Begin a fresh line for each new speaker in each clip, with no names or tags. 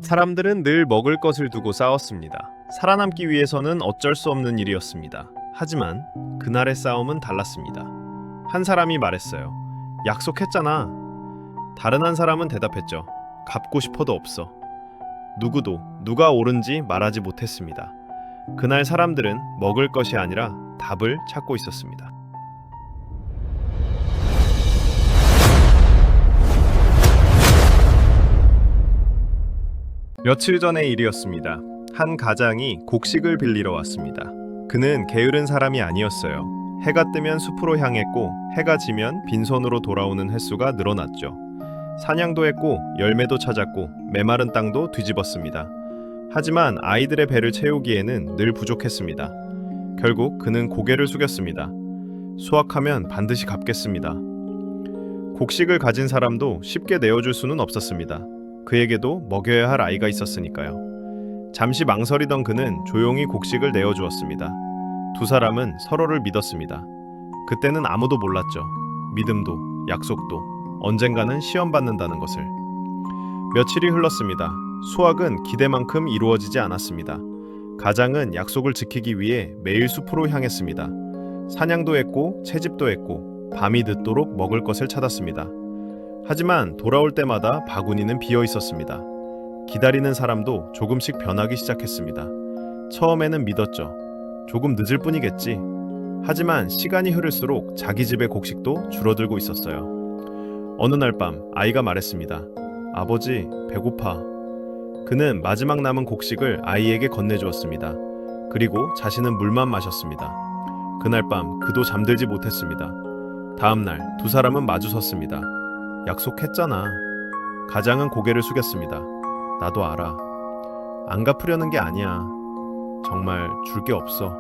사람들은 늘 먹을 것을 두고 싸웠습니다. 살아남기 위해서는 어쩔 수 없는 일이었습니다. 하지만 그날의 싸움은 달랐습니다. 한 사람이 말했어요. 약속했잖아. 다른 한 사람은 대답했죠. 갚고 싶어도 없어. 누구도 누가 옳은지 말하지 못했습니다. 그날 사람들은 먹을 것이 아니라 답을 찾고 있었습니다. 며칠 전의 일이었습니다. 한 가장이 곡식을 빌리러 왔습니다. 그는 게으른 사람이 아니었어요. 해가 뜨면 숲으로 향했고 해가 지면 빈손으로 돌아오는 횟수가 늘어났죠. 사냥도 했고 열매도 찾았고 메마른 땅도 뒤집었습니다. 하지만 아이들의 배를 채우기에는 늘 부족했습니다. 결국 그는 고개를 숙였습니다. 수확하면 반드시 갚겠습니다. 곡식을 가진 사람도 쉽게 내어줄 수는 없었습니다. 그에게도 먹여야 할 아이가 있었으니까요. 잠시 망설이던 그는 조용히 곡식을 내어주었습니다. 두 사람은 서로를 믿었습니다. 그때는 아무도 몰랐죠. 믿음도, 약속도, 언젠가는 시험받는다는 것을. 며칠이 흘렀습니다. 수확은 기대만큼 이루어지지 않았습니다. 가장은 약속을 지키기 위해 매일 숲으로 향했습니다. 사냥도 했고 채집도 했고 밤이 늦도록 먹을 것을 찾았습니다. 하지만 돌아올 때마다 바구니는 비어 있었습니다. 기다리는 사람도 조금씩 변하기 시작했습니다. 처음에는 믿었죠. 조금 늦을 뿐이겠지. 하지만 시간이 흐를수록 자기 집의 곡식도 줄어들고 있었어요. 어느 날 밤 아이가 말했습니다. 아버지, 배고파. 그는 마지막 남은 곡식을 아이에게 건네주었습니다. 그리고 자신은 물만 마셨습니다. 그날 밤 그도 잠들지 못했습니다. 다음 날 두 사람은 마주섰습니다. 약속했잖아. 가장은 고개를 숙였습니다. 나도 알아. 안 갚으려는 게 아니야. 정말 줄 게 없어.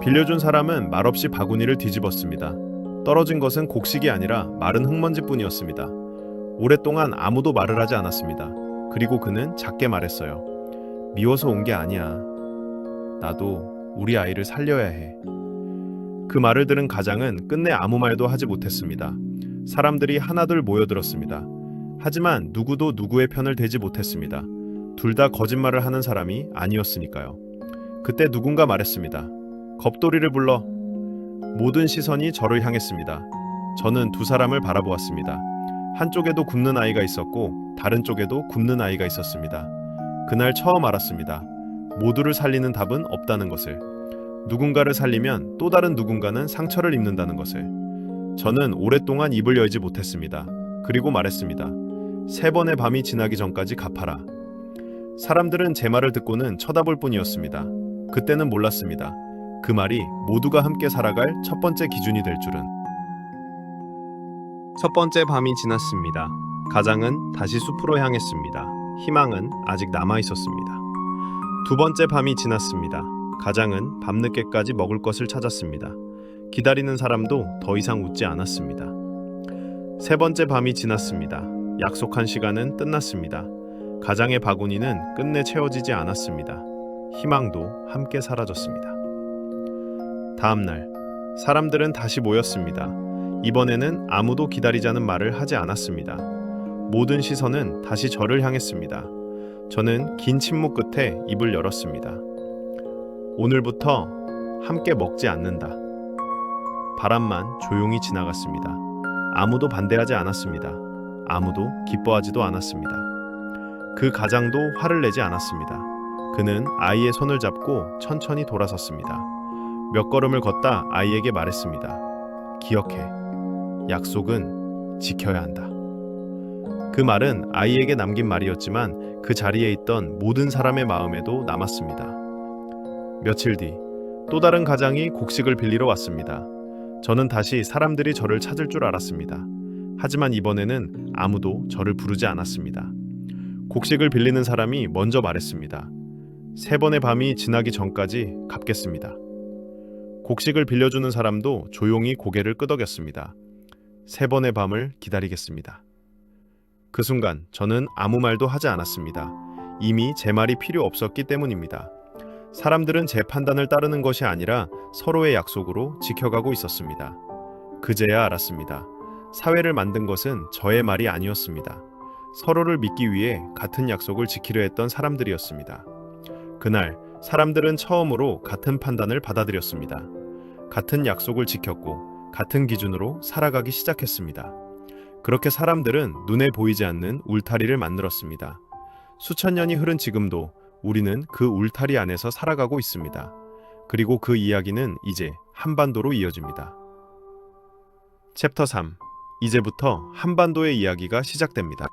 빌려준 사람은 말없이 바구니를 뒤집었습니다. 떨어진 것은 곡식이 아니라 마른 흙먼지뿐이었습니다. 오랫동안 아무도 말을 하지 않았습니다. 그리고 그는 작게 말했어요. 미워서 온 게 아니야. 나도 우리 아이를 살려야 해. 그 말을 들은 가장은 끝내 아무 말도 하지 못했습니다. 사람들이 하나둘 모여들었습니다. 하지만 누구도 누구의 편을 대지 못했습니다. 둘 다 거짓말을 하는 사람이 아니었으니까요. 그때 누군가 말했습니다. 겁돌이를 불러. 모든 시선이 저를 향했습니다. 저는 두 사람을 바라보았습니다. 한쪽에도 굶는 아이가 있었고 다른 쪽에도 굶는 아이가 있었습니다. 그날 처음 알았습니다. 모두를 살리는 답은 없다는 것을. 누군가를 살리면 또 다른 누군가는 상처를 입는다는 것을. 저는 오랫동안 입을 열지 못했습니다. 그리고 말했습니다. 3번의 밤이 지나기 전까지 갚아라. 사람들은 제 말을 듣고는 쳐다볼 뿐이었습니다. 그때는 몰랐습니다. 그 말이 모두가 함께 살아갈 첫 번째 기준이 될 줄은. 첫 번째 밤이 지났습니다. 가장은 다시 숲으로 향했습니다. 희망은 아직 남아 있었습니다. 두 번째 밤이 지났습니다. 가장은 밤늦게까지 먹을 것을 찾았습니다. 기다리는 사람도 더 이상 웃지 않았습니다. 세 번째 밤이 지났습니다. 약속한 시간은 끝났습니다. 가장의 바구니는 끝내 채워지지 않았습니다. 희망도 함께 사라졌습니다. 다음 날, 사람들은 다시 모였습니다. 이번에는 아무도 기다리자는 말을 하지 않았습니다. 모든 시선은 다시 저를 향했습니다. 저는 긴 침묵 끝에 입을 열었습니다. 오늘부터 함께 먹지 않는다. 바람만 조용히 지나갔습니다. 아무도 반대하지 않았습니다. 아무도 기뻐하지도 않았습니다. 그 가장도 화를 내지 않았습니다. 그는 아이의 손을 잡고 천천히 돌아섰습니다. 몇 걸음을 걷다 아이에게 말했습니다. 기억해. 약속은 지켜야 한다. 그 말은 아이에게 남긴 말이었지만 그 자리에 있던 모든 사람의 마음에도 남았습니다. 며칠 뒤 또 다른 가장이 곡식을 빌리러 왔습니다. 저는 다시 사람들이 저를 찾을 줄 알았습니다. 하지만 이번에는 아무도 저를 부르지 않았습니다. 곡식을 빌리는 사람이 먼저 말했습니다. 3번의 밤이 지나기 전까지 갚겠습니다. 곡식을 빌려주는 사람도 조용히 고개를 끄덕였습니다. 3번의 밤을 기다리겠습니다. 그 순간 저는 아무 말도 하지 않았습니다. 이미 제 말이 필요 없었기 때문입니다. 사람들은 제 판단을 따르는 것이 아니라 서로의 약속으로 지켜가고 있었습니다. 그제야 알았습니다. 사회를 만든 것은 저의 말이 아니었습니다. 서로를 믿기 위해 같은 약속을 지키려 했던 사람들이었습니다. 그날 사람들은 처음으로 같은 판단을 받아들였습니다. 같은 약속을 지켰고 같은 기준으로 살아가기 시작했습니다. 그렇게 사람들은 눈에 보이지 않는 울타리를 만들었습니다. 수천 년이 흐른 지금도 우리는 그 울타리 안에서 살아가고 있습니다. 그리고 그 이야기는 이제 한반도로 이어집니다. 챕터 3. 이제부터 한반도의 이야기가 시작됩니다.